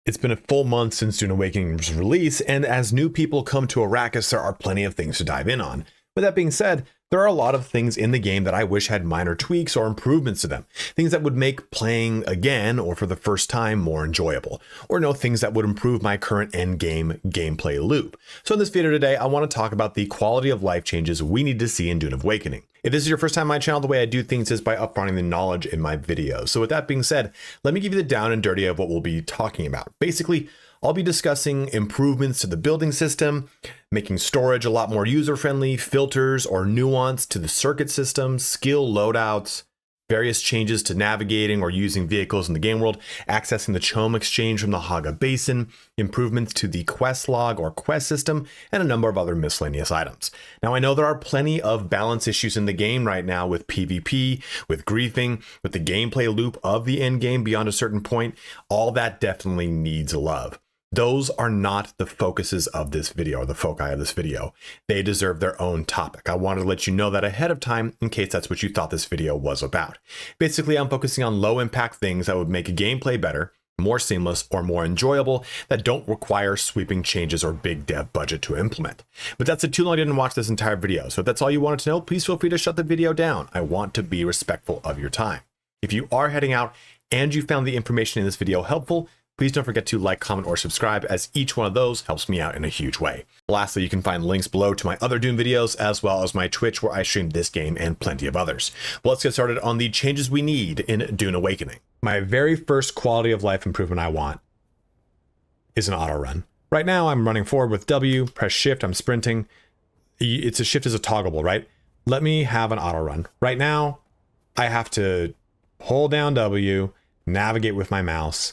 It's been a full month since Dune Awakening's release, and as new people come to Arrakis, there are plenty of things to dive in on. With that being said, there are a lot of things in the game that I wish had minor tweaks or improvements to them. Things that would make playing again or for the first time more enjoyable. Or things that would improve my current endgame gameplay loop. So in this video today, I want to talk about the quality of life changes we need to see in Dune Awakening. If this is your first time on my channel, the way I do things is by upfronting the knowledge in my videos. So with that being said, let me give you the down and dirty of what we'll be talking about. Basically, I'll be discussing improvements to the building system, making storage a lot more user-friendly, filters or nuance to the circuit system, skill loadouts, various changes to navigating or using vehicles in the game world, accessing the Chom exchange from the Hagga basin, improvements to the quest log or quest system, and a number of other miscellaneous items. Now, I know there are plenty of balance issues in the game right now with PvP, with griefing, with the gameplay loop of the end game beyond a certain point. All that definitely needs love. Those are not the focuses of this video or the foci of this video. They deserve their own topic. I wanted to let you know that ahead of time in case that's what you thought this video was about. Basically, I'm focusing on low impact things that would make gameplay better, more seamless, or more enjoyable that don't require sweeping changes or big dev budget to implement. But that's too long I didn't watch this entire video. So if that's all you wanted to know, please feel free to shut the video down. I want to be respectful of your time. If you are heading out and you found the information in this video helpful, please don't forget to like, comment, or subscribe, as each one of those helps me out in a huge way. Lastly, you can find links below to my other Dune videos, as well as my Twitch, where I stream this game and plenty of others. Well, let's get started on the changes we need in Dune Awakening. My very first quality of life improvement I want is an auto run. Right now, I'm running forward with W, press shift, I'm sprinting. It's a shift is a toggleable, right? Let me have an auto run. Right now, I have to hold down W, navigate with my mouse.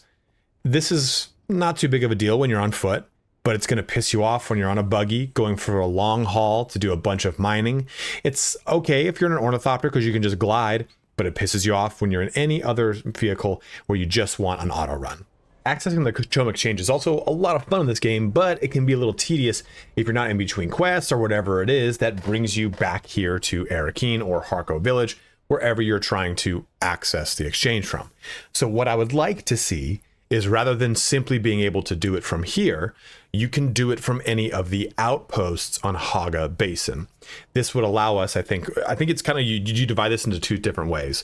This is not too big of a deal when you're on foot, but it's going to piss you off when you're on a buggy going for a long haul to do a bunch of mining. It's okay if you're in an ornithopter because you can just glide, but it pisses you off when you're in any other vehicle where you just want an auto run. Accessing the Chom exchange is also a lot of fun in this game, but it can be a little tedious if you're not in between quests or whatever it is that brings you back here to Arrakis or Harco Village, wherever you're trying to access the exchange from. So what I would like to see is rather than simply being able to do it from here, you can do it from any of the outposts on Hagga Basin. This would allow us, I think it's kind of, you divide this into two different ways.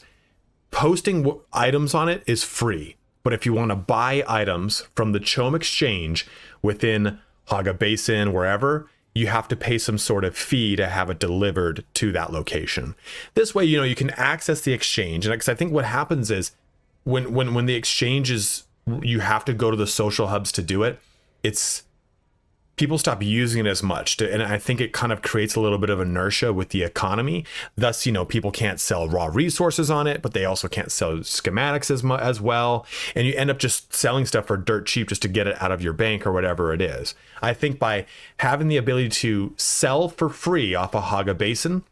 Posting items on it is free, but if you want to buy items from the Chom exchange within Hagga Basin, wherever, you have to pay some sort of fee to have it delivered to that location. This way, you can access the exchange. And because I think what happens is when the exchange is, you have to go to the social hubs to do it. People stop using it as much, and I think it kind of creates a little bit of inertia with the economy. Thus, people can't sell raw resources on it, but they also can't sell schematics as well. And you end up just selling stuff for dirt cheap just to get it out of your bank or whatever it is. I think by having the ability to sell for free off a Hagga Basin,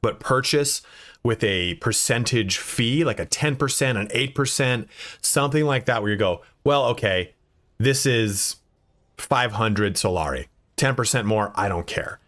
but purchase with a percentage fee, like a 10%, an 8%, something like that, where you go, well, okay, this is 500 Solari, 10% more, I don't care.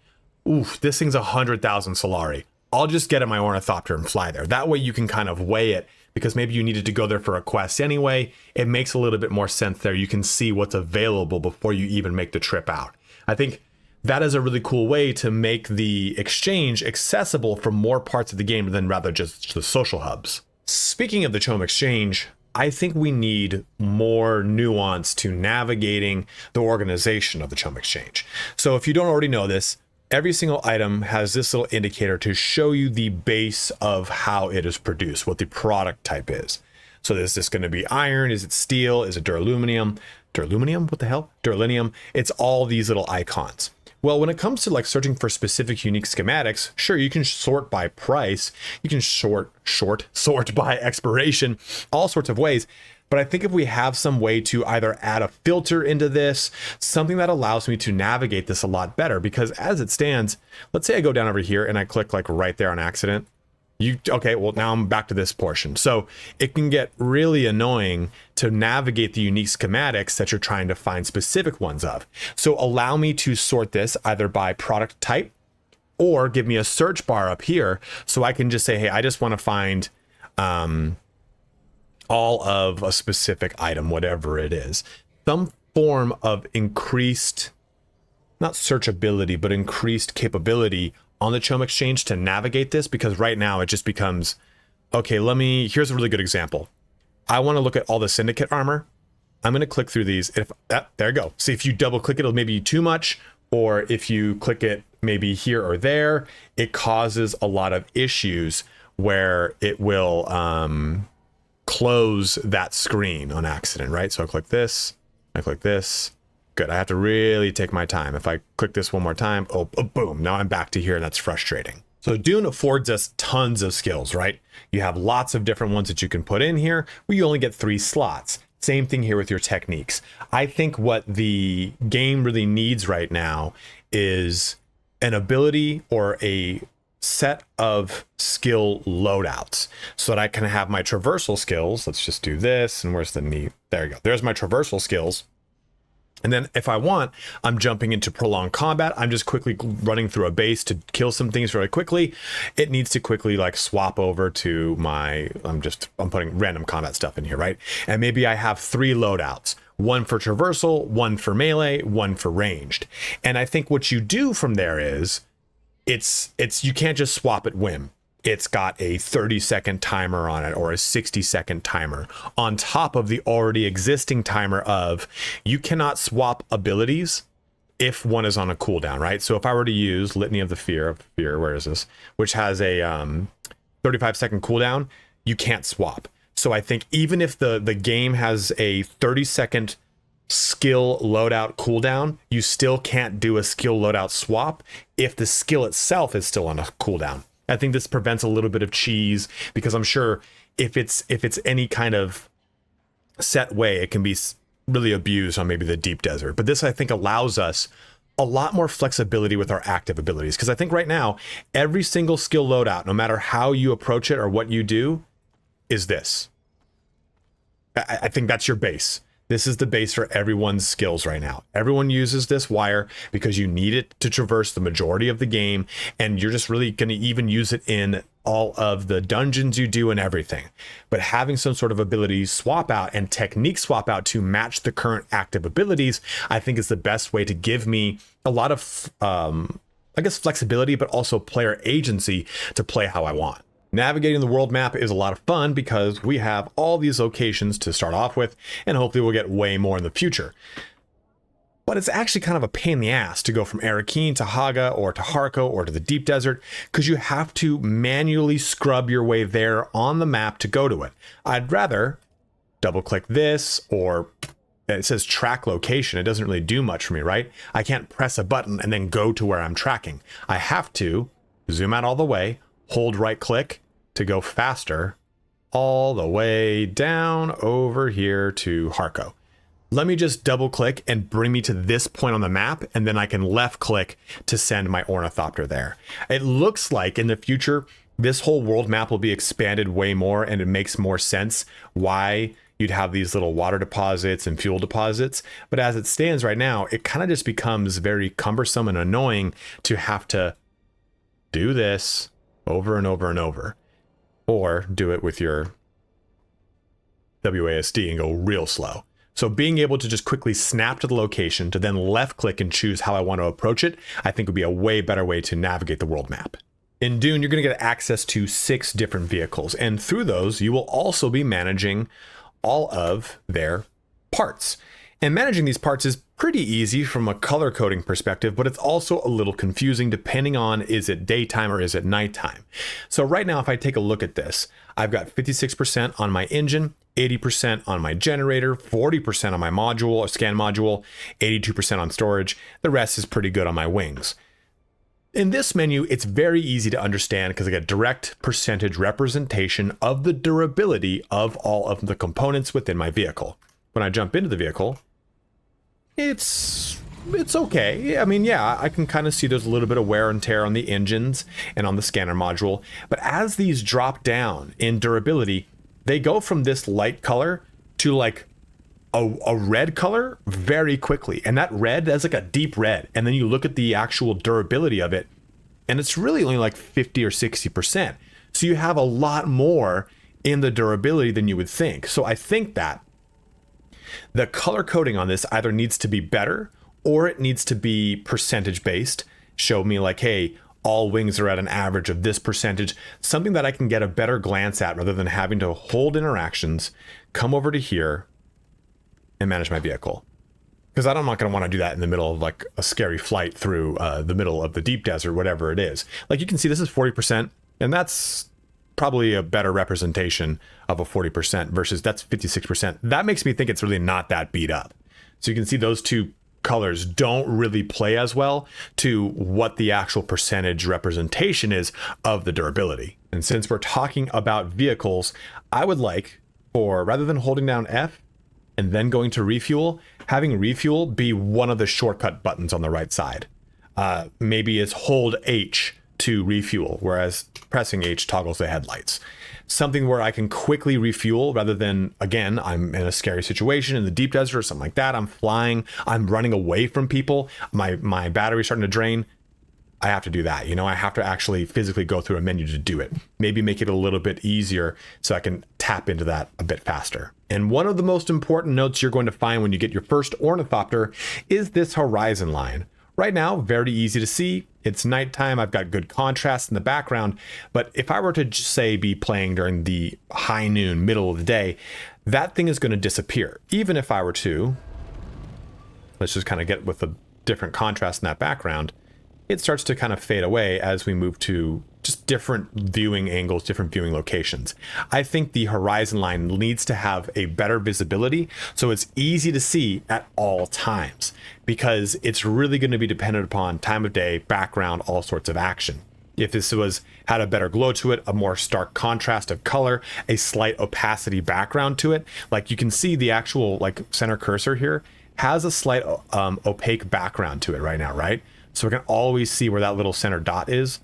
Oof, this thing's 100,000 Solari. I'll just get in my ornithopter and fly there. That way you can kind of weigh it, because maybe you needed to go there for a quest anyway. It makes a little bit more sense there. You can see what's available before you even make the trip out. I think that is a really cool way to make the exchange accessible for more parts of the game than rather just the social hubs. Speaking of the Chom exchange, I think we need more nuance to navigating the organization of the Chom exchange. So if you don't already know this, every single item has this little indicator to show you the base of how it is produced, what the product type is. So is this going to be iron? Is it steel? Is it duraluminium? Duraluminium? What the hell? Duralinium? It's all these little icons. Well, when it comes to searching for specific unique schematics, sure, you can sort by price, you can sort by expiration, all sorts of ways. But I think if we have some way to either add a filter into this, something that allows me to navigate this a lot better, because as it stands, let's say I go down over here and I click right there on accident. Okay, well, now I'm back to this portion. So it can get really annoying to navigate the unique schematics that you're trying to find specific ones of. So allow me to sort this either by product type, or give me a search bar up here so I can just say, hey, I just want to find all of a specific item, whatever it is. some form of increased, not searchability, but increased capability on the Chome Exchange to navigate this, because right now it just becomes, okay, here's a really good example. I want to look at all the Syndicate armor. I'm going to click through these. There you go. See, if you double click it, it'll maybe too much, or if you click it maybe here or there, it causes a lot of issues where it will close that screen on accident, right? So I click this, Good, I have to really take my time. If I click this one more time, oh, boom, now I'm back to here, and that's frustrating. So Dune affords us tons of skills, right? You have lots of different ones that you can put in here, where you only get 3 slots. Same thing here with your techniques. I think what the game really needs right now is an ability or a set of skill loadouts so that I can have my traversal skills. Let's just do this. And where's the knee? There you go. There's my traversal skills. And then if I want, I'm jumping into prolonged combat. I'm just quickly running through a base to kill some things really quickly. It needs to quickly like swap over to my, I'm putting random combat stuff in here, right? And maybe I have 3 loadouts. 1 for traversal, 1 for melee, 1 for ranged. And I think what you do from there is, you can't just swap at whim. It's got a 30-second timer on it or a 60-second timer on top of the already existing timer of you cannot swap abilities if one is on a cooldown, right? So if I were to use Litany of the Fear, where is this? Which has a 35-second cooldown, you can't swap. So I think even if the game has a 30-second skill loadout cooldown, you still can't do a skill loadout swap if the skill itself is still on a cooldown. I think this prevents a little bit of cheese, because I'm sure if it's any kind of set way, it can be really abused on maybe the deep desert. But this, I think, allows us a lot more flexibility with our active abilities, because I think right now every single skill loadout, no matter how you approach it or what you do, is this. I think that's your base. This is the base for everyone's skills right now. Everyone uses this wire because you need it to traverse the majority of the game, and you're just really going to even use it in all of the dungeons you do and everything. But having some sort of ability swap out and technique swap out to match the current active abilities, I think is the best way to give me a lot of, I guess, flexibility, but also player agency to play how I want. Navigating the world map is a lot of fun because we have all these locations to start off with, and hopefully we'll get way more in the future. But it's actually kind of a pain in the ass to go from Arrakis to Hagga or to Harco or to the deep desert, because you have to manually scrub your way there on the map to go to it. I'd rather double click this, or it says track location. It doesn't really do much for me, right? I can't press a button and then go to where I'm tracking. I have to zoom out all the way, hold right click to go faster all the way down over here to Harco. Let me just double click and bring me to this point on the map, and then I can left click to send my ornithopter there. It looks like in the future, this whole world map will be expanded way more, and it makes more sense why you'd have these little water deposits and fuel deposits. But as it stands right now, it kind of just becomes very cumbersome and annoying to have to do this over and over and over, or do it with your WASD and go real slow. So being able to just quickly snap to the location to then left click and choose how I want to approach it, I think would be a way better way to navigate the world map. In Dune, you're going to get access to 6 different vehicles, and through those, you will also be managing all of their parts. And managing these parts is pretty easy from a color coding perspective, but it's also a little confusing depending on, is it daytime or is it nighttime? So right now, if I take a look at this, I've got 56% on my engine, 80% on my generator, 40% on my module or scan module, 82% on storage. The rest is pretty good on my wings. In this menu, it's very easy to understand because I get direct percentage representation of the durability of all of the components within my vehicle. When I jump into the vehicle, it's okay. I mean, yeah, I can kind of see there's a little bit of wear and tear on the engines and on the scanner module. But as these drop down in durability, they go from this light color to like a red color very quickly. And that red, that's like a deep red. And then you look at the actual durability of it, and it's really only like 50 or 60%. So you have a lot more in the durability than you would think. So I think that The color coding on this either needs to be better or it needs to be percentage based. Show me like, hey, all wings are at an average of this percentage, something that I can get a better glance at rather than having to hold interactions, come over to here and manage my vehicle. Because I'm not going to want to do that in the middle of like a scary flight through the middle of the deep desert, whatever it is. Like you can see this is 40%, and that's probably a better representation of a 40% versus that's 56%. That makes me think it's really not that beat up. So you can see those two colors don't really play as well to what the actual percentage representation is of the durability. And since we're talking about vehicles, I would like for, rather than holding down F and then going to refuel, having refuel be one of the shortcut buttons on the right side. Maybe it's hold H to refuel, whereas pressing H toggles the headlights. Something where I can quickly refuel rather than, again, I'm in a scary situation in the deep desert or something like that. I'm flying, I'm running away from people. My battery's starting to drain. I have to do that. I have to actually physically go through a menu to do it. Maybe make it a little bit easier so I can tap into that a bit faster. And one of the most important notes you're going to find when you get your first ornithopter is this horizon line. Right now, very easy to see. It's nighttime. I've got good contrast in the background. But if I were to just say be playing during the high noon, middle of the day, that thing is going to disappear. Even if I were to, let's just kind of get with a different contrast in that background, it starts to kind of fade away as we move to just different viewing angles, different viewing locations. I think the horizon line needs to have a better visibility so it's easy to see at all times, because it's really going to be dependent upon time of day, background, all sorts of action. If this had a better glow to it, a more stark contrast of color, a slight opacity background to it, like you can see the actual like center cursor here has a slight opaque background to it right now, right? So we can always see where that little center dot is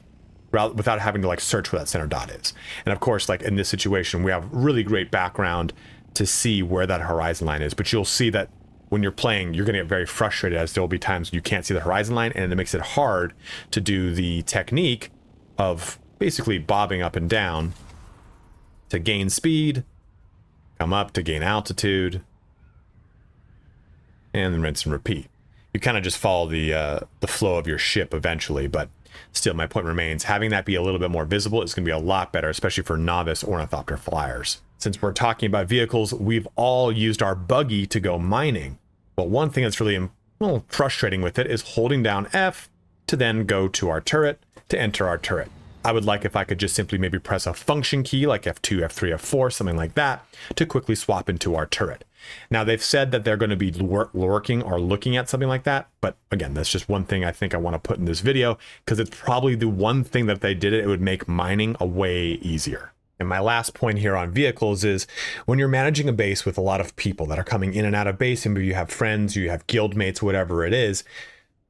without having to like search where that center dot is. And of course, like in this situation, we have really great background to see where that horizon line is. But you'll see that when you're playing, you're going to get very frustrated as there will be times you can't see the horizon line, and it makes it hard to do the technique of basically bobbing up and down to gain speed, come up to gain altitude, and then rinse and repeat. You kind of just follow the flow of your ship eventually, but still my point remains, having that be a little bit more visible is going to be a lot better, especially for novice ornithopter flyers. Since we're talking about vehicles, we've all used our buggy to go mining. But one thing that's really frustrating with it is holding down F to then go to our turret, to enter our turret. I would like if I could just simply maybe press a function key like F2, F3, F4, something like that, to quickly swap into our turret. Now, they've said that they're going to be working or looking at something like that. But again, that's just one thing I think I want to put in this video, because it's probably the one thing that if they did it, it would make mining a way easier. And my last point here on vehicles is when you're managing a base with a lot of people that are coming in and out of base, and maybe you have friends, you have guild mates, whatever it is,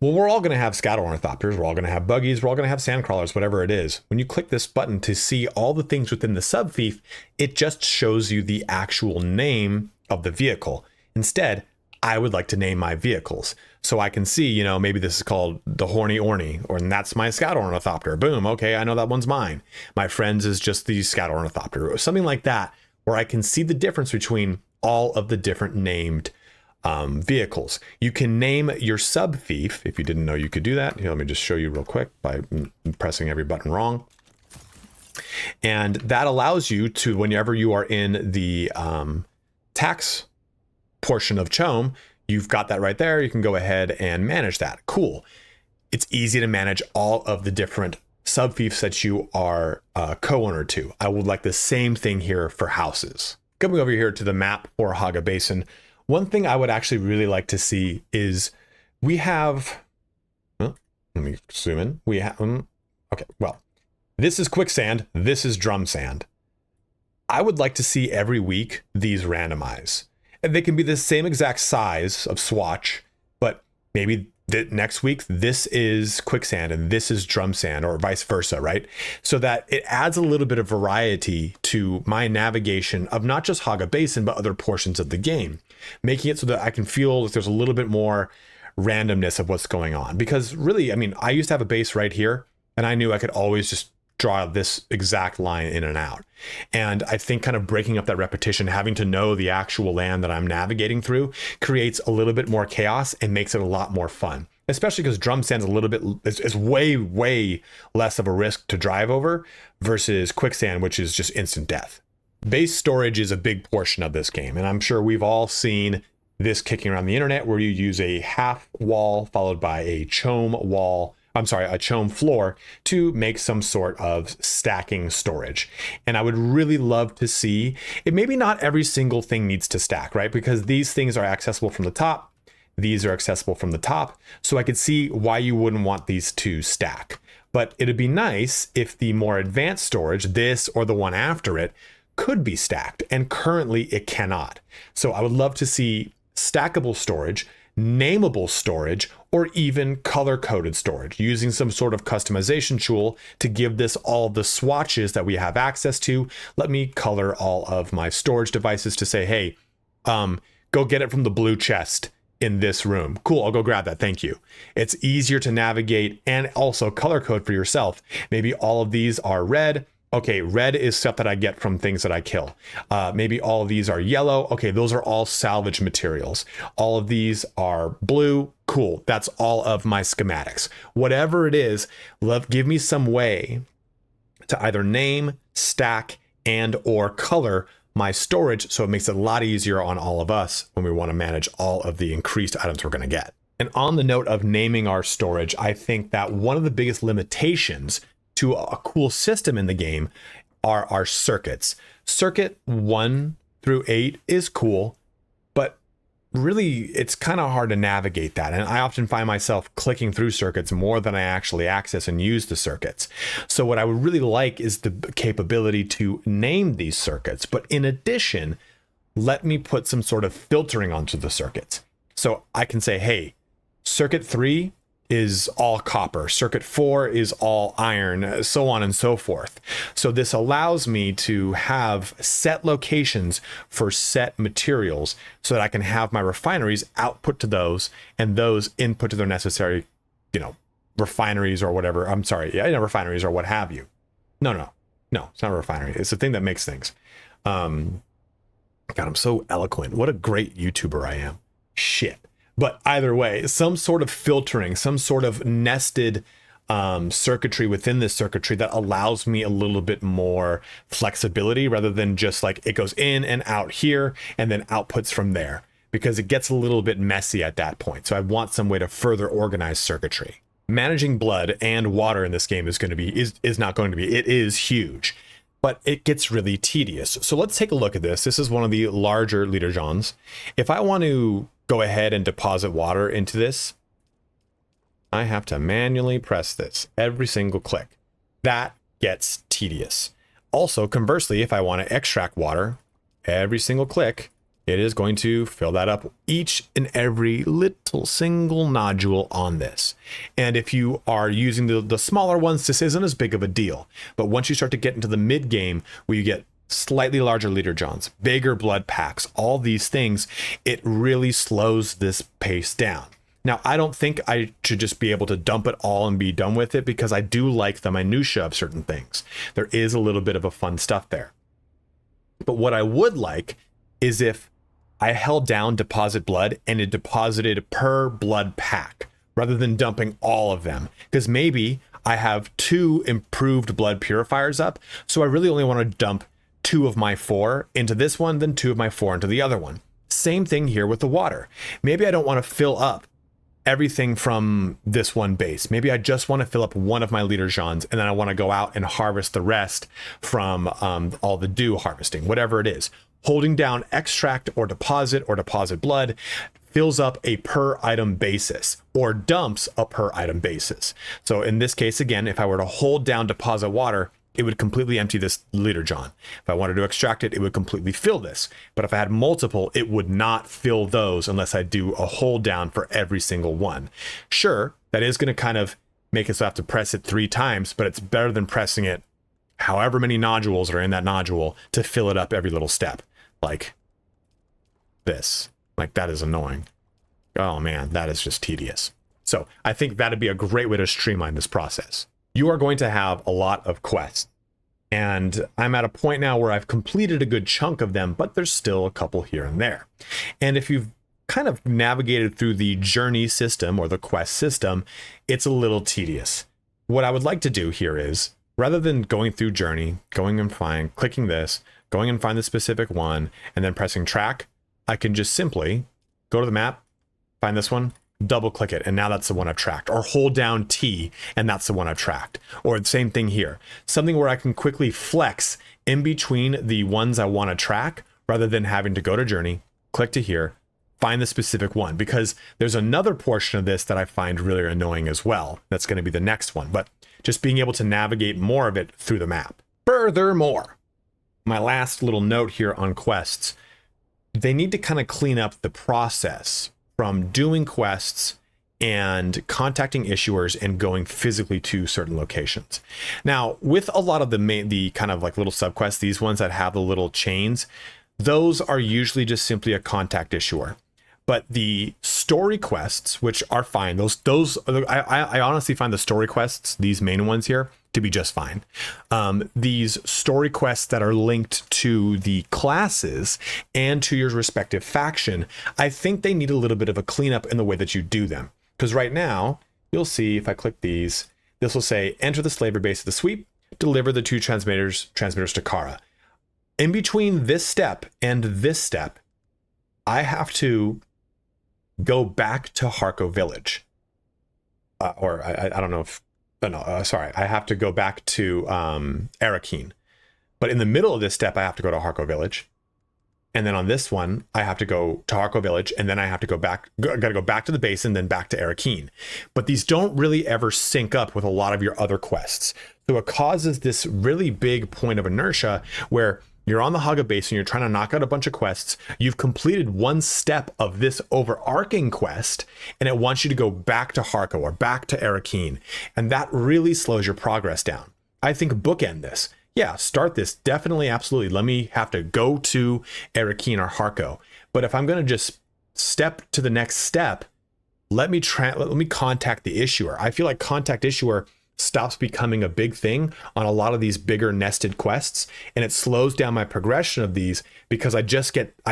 well, we're all going to have scatter ornithopters, we're all going to have buggies, we're all going to have sandcrawlers, whatever it is. When you click this button to see all the things within the subfief, it just shows you the actual name of the vehicle. Instead, I would like to name my vehicles so I can see, maybe this is called the Horny Orny, or and that's my scout ornithopter. Boom. Okay, I know that one's mine. My friend's is just the scout ornithopter, or something like that, where I can see the difference between all of the different named vehicles. You can name your subfief if you didn't know you could do that. Here, let me just show you real quick by pressing every button wrong. And that allows you to, whenever you are in the tax portion of CHOAM, you've got that right there. You can go ahead and manage that. Cool. It's easy to manage all of the different subfiefs that you are co-owner to. I would like the same thing here for houses. Coming over here to the map for Hagga Basin, one thing I would actually really like to see is we have, let me zoom in. We have, okay, well, this is quicksand. This is drum sand. I would like to see every week these randomize. And they can be the same exact size of swatch, but maybe next week, this is quicksand and this is drum sand, or vice versa, right? So that it adds a little bit of variety to my navigation of not just Hagga Basin, but other portions of the game, making it so that I can feel like there's a little bit more randomness of what's going on. Because really, I mean, I used to have a base right here and I knew I could always just draw this exact line in and out. And I think kind of breaking up that repetition, having to know the actual land that I'm navigating through, creates a little bit more chaos and makes it a lot more fun. Especially because drum sand's a little bit, is way less of a risk to drive over versus quicksand, which is just instant death. Base storage is a big portion of this game, and I'm sure we've all seen this kicking around the internet where you use a half wall followed by a chome wall, a chome floor to make some sort of stacking storage. And I would really love to see it. Maybe not every single thing needs to stack, right? Because these things are accessible from the top. These are accessible from the top. So I could see why you wouldn't want these to stack. But it'd be nice if the more advanced storage, this or the one after it, could be stacked. And currently it cannot. So I would love to see stackable storage, nameable storage, or even color-coded storage, using some sort of customization tool to give this all the swatches that we have access to. Let me color all of my storage devices to say, hey, go get it from the blue chest in this room. Cool, I'll go grab that, thank you. It's easier to navigate and also color code for yourself. Maybe all of these are red. Okay, red is stuff that I get from things that I kill. Maybe all of these are yellow. Okay, those are all salvage materials. All of these are blue. Cool, that's all of my schematics. Whatever it is, give me some way to either name, stack, and or color my storage so it makes it a lot easier on all of us when we want to manage all of the increased items we're going to get. And on the note of naming our storage, I think that one of the biggest limitations to a cool system in the game are our circuits. Circuit 1 through 8 is cool, but really it's kind of hard to navigate that. And I often find myself clicking through circuits more than I actually access and use the circuits. So what I would really like is the capability to name these circuits. But in addition, let me put some sort of filtering onto the circuits. So I can say, hey, circuit 3 is all copper, circuit 4 is all iron, so on and so forth. So this allows me to have set locations for set materials so that I can have my refineries output to those and those input to their necessary, refineries or whatever. I'm sorry, refineries or what have you. No, it's not a refinery. It's the thing that makes things. God, I'm so eloquent. What a great YouTuber I am. Shit. But either way, some sort of filtering, some sort of nested circuitry within this circuitry that allows me a little bit more flexibility rather than just like it goes in and out here and then outputs from there, because it gets a little bit messy at that point. So I want some way to further organize circuitry. Managing blood and water in this game is not going to be, it is huge, but it gets really tedious. So let's take a look at this. This is one of the larger liter johns. If I want to go ahead and deposit water into this, I have to manually press this every single click. That gets tedious. Also, conversely, if I want to extract water, every single click, it is going to fill that up, each and every little single nodule on this. And if you are using the smaller ones, this isn't as big of a deal. But once you start to get into the mid game where you get slightly larger liter johns, bigger blood packs, all these things, it really slows this pace down. Now, I don't think I should just be able to dump it all and be done with it, because I do like the minutia of certain things. There is a little bit of a fun stuff there. But what I would like is if I held down deposit blood and it deposited per blood pack rather than dumping all of them, because maybe I have 2 improved blood purifiers up, so I really only want to dump 2 of my 4 into this one, then 2 of my 4 into the other one. Same thing here with the water. Maybe I don't want to fill up everything from this one base. Maybe I just want to fill up one of my liter johns, and then I want to go out and harvest the rest from all the dew harvesting, whatever it is. Holding down extract or deposit blood fills up a per item basis or dumps a per item basis. So in this case, again, if I were to hold down deposit water, it would completely empty this liter john. If I wanted to extract it, it would completely fill this. But if I had multiple, it would not fill those unless I do a hold down for every single one. Sure, that is going to kind of make us have to press it 3 times, but it's better than pressing it however many nodules are in that nodule to fill it up every little step. Like this. Like, that is annoying. Oh man, that is just tedious. So I think that'd be a great way to streamline this process. you are going to have a lot of quests. And I'm at a point now where I've completed a good chunk of them, but there's still a couple here and there. And if you've kind of navigated through the journey system or the quest system, it's a little tedious. What I would like to do here is, rather than going through journey, going and clicking this, going and find the specific one, and then pressing track, I can just simply go to the map, find this one, double click it, and now that's the one I've tracked. Or hold down T, and that's the one I've tracked. Or the same thing here. Something where I can quickly flex in between the ones I want to track, rather than having to go to journey, click to here, find the specific one. Because there's another portion of this that I find really annoying as well. That's going to be the next one. But just being able to navigate more of it through the map. Furthermore, my last little note here on quests, they need to kind of clean up the process from doing quests and contacting issuers and going physically to certain locations. Now, with a lot of the kind of like little subquests, these ones that have the little chains, those are usually just simply a contact issuer. But the story quests, which are fine, I honestly find the story quests, these main ones here, to be just fine. These story quests that are linked to the classes and to your respective faction, I think they need a little bit of a cleanup in the way that you do them. Because right now, you'll see if I click these, this will say, enter the slaver base of the sweep, deliver the 2 transmitters to Kara. In between this step and this step, I have to go back to Harko village. I don't know if, sorry, I have to go back to Arrakis. But in the middle of this step, I have to go to Harko village. And then on this one, I have to go to Harko village, and then I have to gotta go back to the basin, then back to Arrakis. But these don't really ever sync up with a lot of your other quests. So it causes this really big point of inertia where you're on the Hagga basin, you're trying to knock out a bunch of quests, you've completed one step of this overarching quest, and it wants you to go back to Harko or back to Arrakis. And that really slows your progress down. I think bookend this. Yeah, start this. Definitely, absolutely. Let me have to go to Arrakis or Harko. But if I'm going to just step to the next step, let me contact the issuer. I feel like contact issuer stops becoming a big thing on a lot of these bigger nested quests, and it slows down my progression of these because I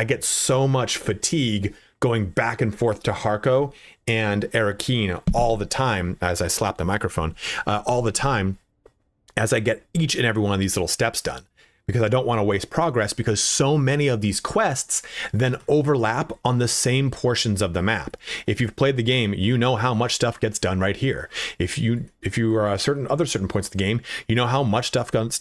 get so much fatigue going back and forth to Harko and Arrakis all the time, as I slap the microphone, all the time, as I get each and every one of these little steps done, because I don't want to waste progress, because so many of these quests then overlap on the same portions of the map. If you've played the game, you know how much stuff gets done right here. If you are certain points of the game, you know how much stuff gets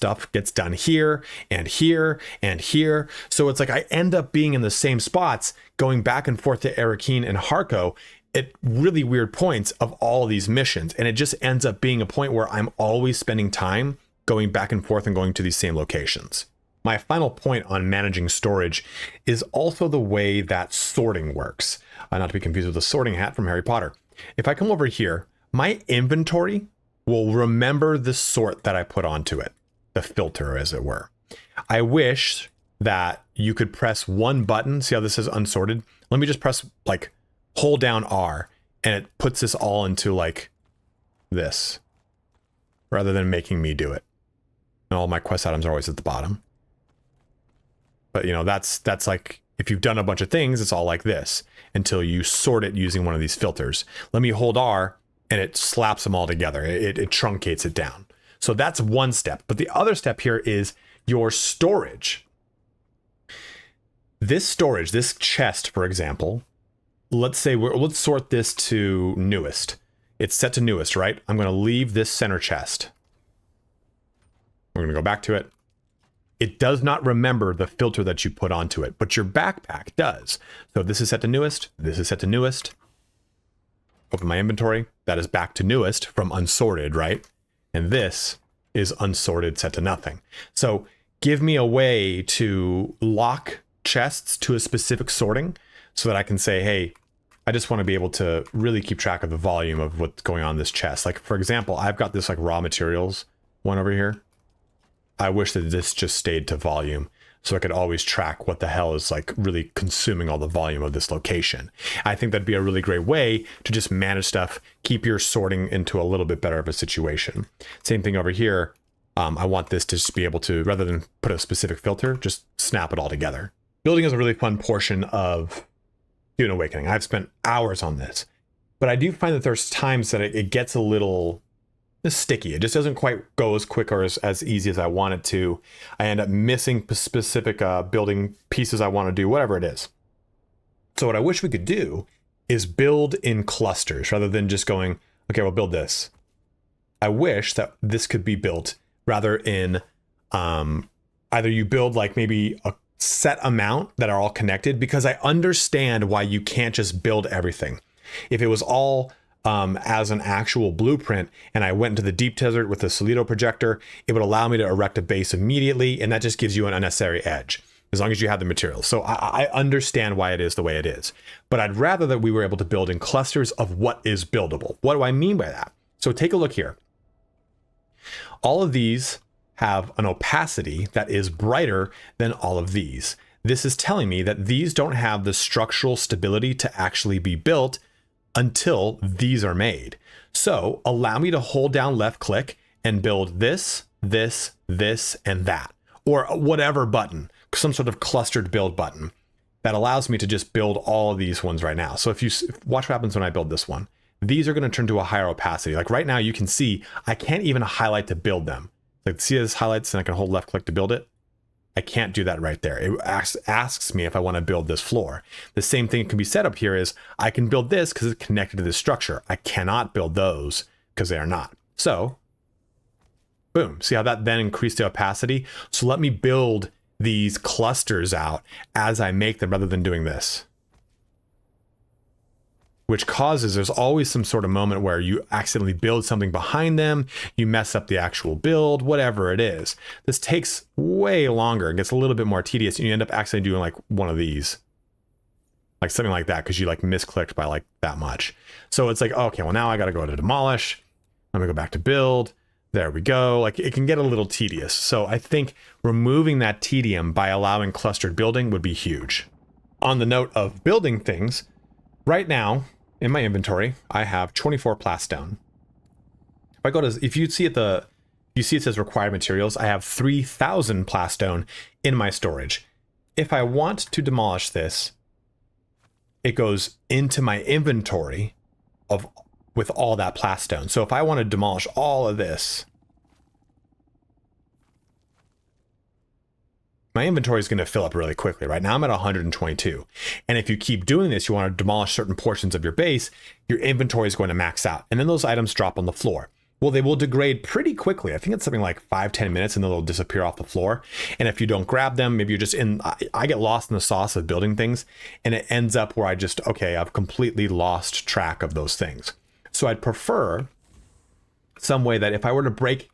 done here and here and here. So it's like I end up being in the same spots, going back and forth to Arrakis and Harko at really weird points of all of these missions. And it just ends up being a point where I'm always spending time going back and forth and going to these same locations. My final point on managing storage is also the way that sorting works. Not to be confused with the sorting hat from Harry Potter. If I come over here, my inventory will remember the sort that I put onto it, the filter as it were. I wish that you could press one button. See how this is unsorted? Let me just press hold down R, and it puts this all into like this, rather than making me do it. And all my quest items are always at the bottom. But that's like, if you've done a bunch of things, it's all like this until you sort it using one of these filters. Let me hold R, and it slaps them all together. It truncates it down. So that's one step. But the other step here is your storage. This chest, for example, let's sort this to newest. It's set to newest, right? I'm going to leave this center chest. We're going to go back to it. It does not remember the filter that you put onto it, but your backpack does. So this is set to newest. This is set to newest. Open my inventory. That is back to newest from unsorted, right? And this is unsorted, set to nothing. So give me a way to lock chests to a specific sorting so that I can say, hey, I just want to be able to really keep track of the volume of what's going on in this chest. Like, for example, I've got this like raw materials one over here. I wish that this just stayed to volume so I could always track what the hell is like really consuming all the volume of this location. I think that'd be a really great way to just manage stuff, keep your sorting into a little bit better of a situation. Same thing over here. I want this to just be able to, rather than put a specific filter, just snap it all together. Building is a really fun portion of Dune Awakening. I've spent hours on this, but I do find that there's times that it gets a little sticky. It just doesn't quite go as quick or as easy as I want it to. I end up missing specific building pieces I want to do, whatever it is. So what I wish we could do is build in clusters rather than just going, okay, we'll build this. I wish that this could be built rather in either you build like maybe a set amount that are all connected, because I understand why you can't just build everything. If it was all as an actual blueprint and I went into the deep desert with the Solido projector, it would allow me to erect a base immediately, and that just gives you an unnecessary edge as long as you have the materials. So I understand why it is the way it is, but I'd rather that we were able to build in clusters of what is buildable. What do I mean by that? So take a look here. All of these have an opacity that is brighter than all of these. This is telling me that these don't have the structural stability to actually be built until these are made. So allow me to hold down left click and build this, this, this, and that, or whatever button, some sort of clustered build button that allows me to just build all of these ones right now. So if you watch what happens when I build this one, these are going to turn to a higher opacity. Like right now, you can see I can't even highlight to build them. Like see this highlights and I can hold left click to build it. I can't do that right there. It asks me if I want to build this floor. The same thing can be set up here is I can build this because it's connected to this structure. I cannot build those because they are not. So boom, see how that then increased the opacity? So let me build these clusters out as I make them rather than doing this. Which causes, there's always some sort of moment where you accidentally build something behind them, you mess up the actual build, whatever it is. This takes way longer, it gets a little bit more tedious, and you end up accidentally doing like one of these. Like something like that, because you like misclicked by like that much. So it's like, okay, well now I gotta go to demolish, let me go back to build, there we go. Like it can get a little tedious. So I think removing that tedium by allowing clustered building would be huge. On the note of building things, right now, in my inventory, I have 24 plastone. If I go to, if you see it says required materials, I have 3,000 plastone in my storage. If I want to demolish this, it goes into my inventory with all that plastone. So if I want to demolish all of this, my inventory is going to fill up really quickly. Right now I'm at 122. And if you keep doing this, you want to demolish certain portions of your base, your inventory is going to max out. And then those items drop on the floor. Well, they will degrade pretty quickly. I think it's something like 5-10 minutes and then they'll disappear off the floor. And if you don't grab them, maybe you're just I get lost in the sauce of building things, and it ends up where I've completely lost track of those things. So I'd prefer some way that if I were to break,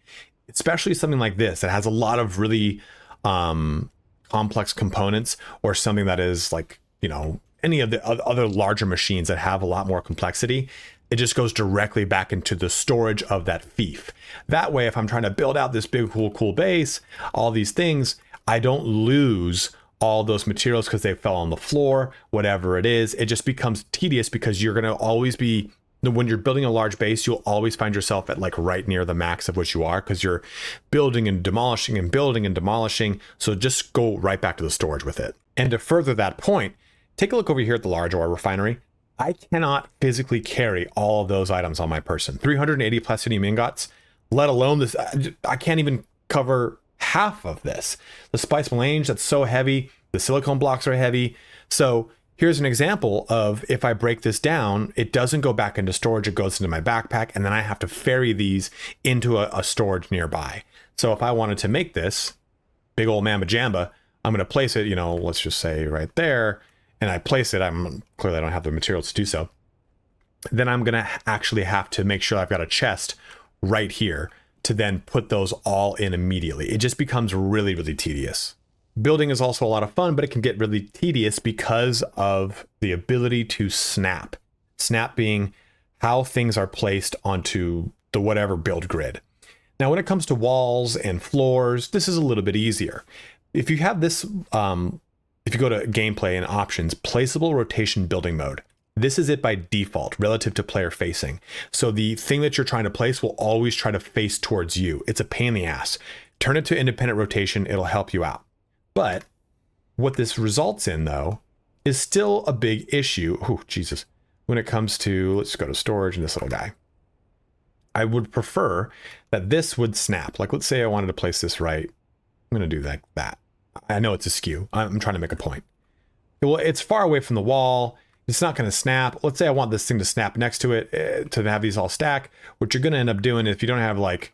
especially something like this, that has a lot of really complex components, or something that is like, you know, any of the other larger machines that have a lot more complexity, it just goes directly back into the storage of that fief. That way, if I'm trying to build out this big, cool base, all these things, I don't lose all those materials because they fell on the floor, whatever it is. It just becomes tedious because you're going to always be, when you're building a large base, you'll always find yourself at like right near the max of which you are, because you're building and demolishing and building and demolishing. So just go right back to the storage with it. And to further that point, take a look over here at the large ore refinery. I cannot physically carry all of those items on my person. 380 plastinium ingots, let alone this. I can't even cover half of this. The spice melange, that's so heavy. The silicone blocks are heavy. So here's an example of, if I break this down, it doesn't go back into storage, it goes into my backpack, and then I have to ferry these into a storage nearby. So if I wanted to make this big old mamba jamba, I'm going to place it, you know, let's just say right there, and I place it, clearly I don't have the materials to do so. Then I'm going to actually have to make sure I've got a chest right here to then put those all in immediately. It just becomes really, really tedious. Building is also a lot of fun, but it can get really tedious because of the ability to snap. Snap being how things are placed onto the whatever build grid. Now, when it comes to walls and floors, this is a little bit easier. if you have this, if you go to gameplay and options, placeable rotation building mode, this is it by default relative to player facing. So the thing that you're trying to place will always try to face towards you. It's a pain in the ass. Turn it to independent rotation. It'll help you out. But what this results in, though, is still a big issue. Oh, Jesus. When it comes to, let's go to storage and this little guy. I would prefer that this would snap. Like, let's say I wanted to place this right. I'm going to do that. I know it's a skew. I'm trying to make a point. Well, it's far away from the wall. It's not going to snap. Let's say I want this thing to snap next to it, to have these all stack. What you're going to end up doing if you don't have, like,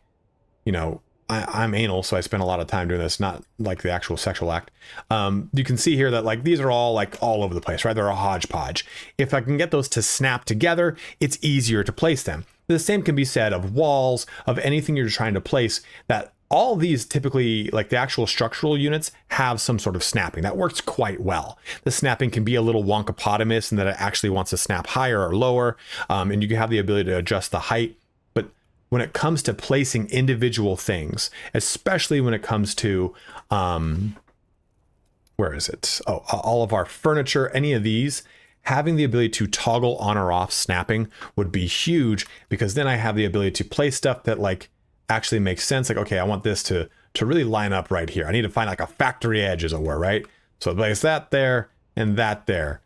you know, I'm anal, so I spend a lot of time doing this, not like the actual sexual act. You can see here that, like, these are all, like, all over the place, right? They're a hodgepodge. If I can get those to snap together, it's easier to place them. The same can be said of walls, of anything you're trying to place, that all these typically, like the actual structural units, have some sort of snapping. That works quite well. The snapping can be a little wonkopotamous in that it actually wants to snap higher or lower, and you can have the ability to adjust the height. But when it comes to placing individual things, especially when it comes to, where is it? Oh, all of our furniture, any of these, having the ability to toggle on or off snapping would be huge, because then I have the ability to place stuff that, like, actually makes sense. Like, okay, I want this to really line up right here. I need to find like a factory edge, as it were, right? So place that there and that there.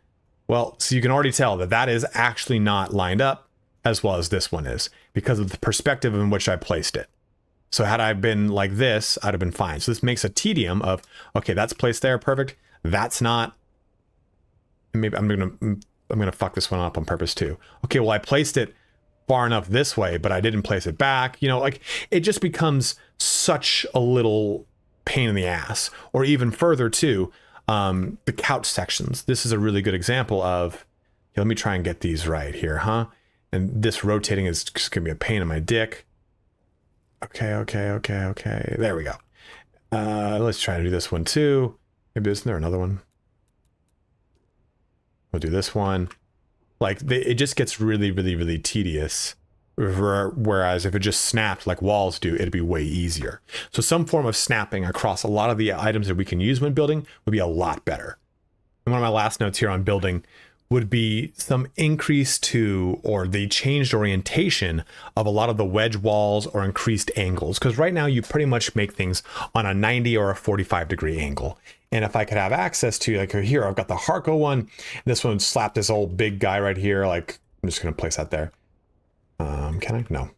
Well, so you can already tell that that is actually not lined up as well as this one is, because of the perspective in which I placed it. So had I been like this, I'd have been fine. So this makes a tedium of, okay, that's placed there, perfect. That's not. Maybe I'm gonna fuck this one up on purpose too. Okay, well, I placed it far enough this way, but I didn't place it back. You know, like, it just becomes such a little pain in the ass. Or even further too, the couch sections. This is a really good example of, let me try and get these right here, huh? And this rotating is just gonna be a pain in my dick. Okay. There we go. Let's try to do this one too. Maybe isn't there another one? We'll do this one. Like, it just gets really, really, really tedious. Whereas if it just snapped like walls do, it'd be way easier. So some form of snapping across a lot of the items that we can use when building would be a lot better. And one of my last notes here on building would be some increase to, or the changed orientation of a lot of the wedge walls or increased angles. Because right now you pretty much make things on a 90 or a 45 degree angle. And if I could have access to, like, here, I've got the Hagga one. This one slapped this old big guy right here. Like, I'm just going to place that there. Can I? No.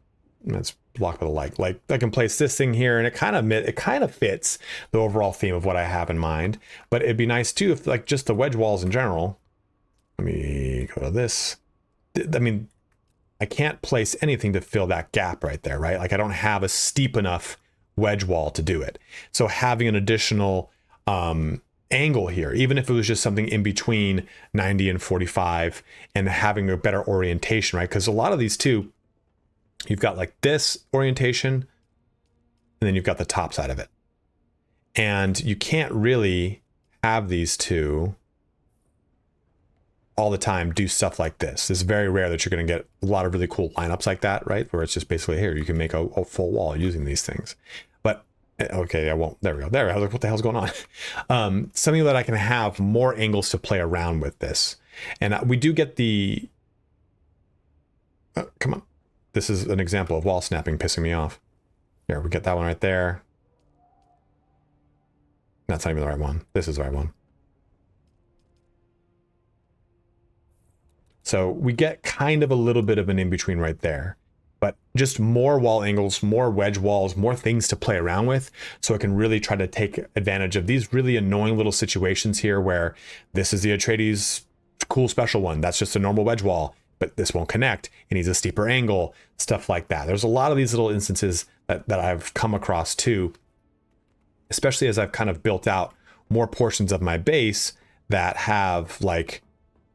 That's blocked by the light. Like, I can place this thing here, and it kind of fits the overall theme of what I have in mind. But it'd be nice, too, if, like, just the wedge walls in general. Let me go to this. I mean, I can't place anything to fill that gap right there, right? Like, I don't have a steep enough wedge wall to do it. So having an additional angle here, even if it was just something in between 90 and 45, and having a better orientation, right? Because a lot of these too, you've got like this orientation, and then you've got the top side of it. And you can't really have these two all the time do stuff like this. It's very rare that you're going to get a lot of really cool lineups like that, right? Where it's just basically, here, you can make a full wall using these things. But okay, I won't. There we go. There. I was like, what the hell's going on? Something that I can have more angles to play around with this. And we do get the... come on. This is an example of wall snapping pissing me off. Here, we get that one right there. That's not even the right one. This is the right one. So we get kind of a little bit of an in-between right there. But just more wall angles, more wedge walls, more things to play around with, so I can really try to take advantage of these really annoying little situations here where this is the Atreides cool special one. That's just a normal wedge wall, but this won't connect. It needs a steeper angle, stuff like that. There's a lot of these little instances that I've come across too, especially as I've kind of built out more portions of my base that have like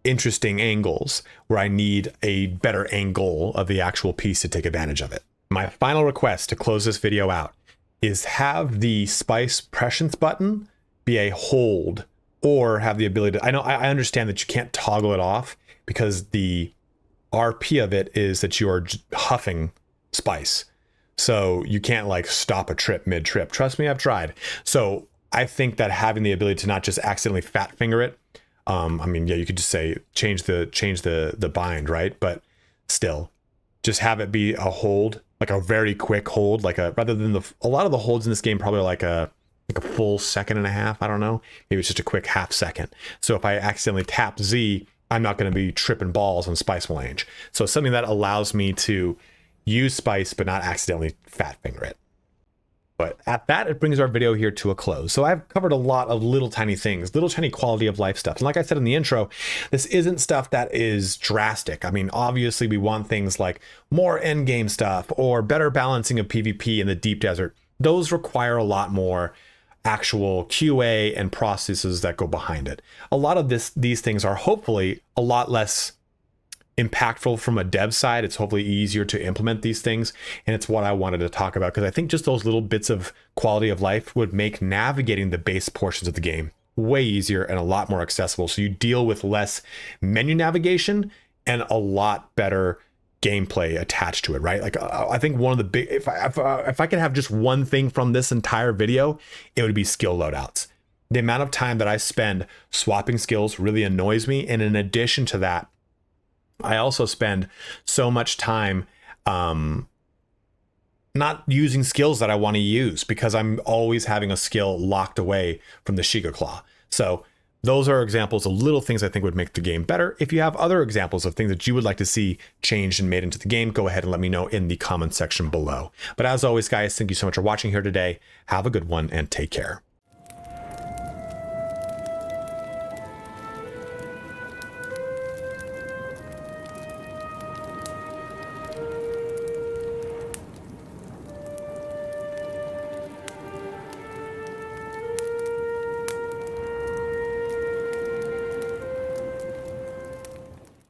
interesting angles where I need a better angle of the actual piece to take advantage of it. My final request to close this video out is have the spice prescience button be a hold, or have the ability to, I understand that you can't toggle it off because the RP of it is that you're huffing spice. So you can't like stop a trip mid-trip. Trust me, I've tried. So I think that having the ability to not just accidentally fat finger it, I mean, yeah, you could just say change the bind, right? But still, just have it be a hold, like a very quick hold, like rather than a lot of the holds in this game probably like a full second and a half. I don't know. Maybe it's just a quick half second. So if I accidentally tap Z, I'm not going to be tripping balls on Spice Melange. So something that allows me to use Spice but not accidentally fat finger it. But at that, it brings our video here to a close. So I've covered a lot of little tiny things, little tiny quality of life stuff. And like I said in the intro, this isn't stuff that is drastic. I mean, obviously we want things like more end game stuff or better balancing of PvP in the deep desert. Those require a lot more actual QA and processes that go behind it. A lot of these things are hopefully a lot less impactful from a dev side. It's hopefully easier to implement these things, and it's what I wanted to talk about because I think just those little bits of quality of life would make navigating the base portions of the game way easier and a lot more accessible, so you deal with less menu navigation and a lot better gameplay attached to it, right? Like I think one of the big, if I could have just one thing from this entire video, it would be skill loadouts. The amount of time that I spend swapping skills really annoys me, and in addition to that, I also spend so much time not using skills that I want to use because I'm always having a skill locked away from the Shiga Claw. So those are examples of little things I think would make the game better. If you have other examples of things that you would like to see changed and made into the game, go ahead and let me know in the comment section below. But as always, guys, thank you so much for watching here today. Have a good one and take care.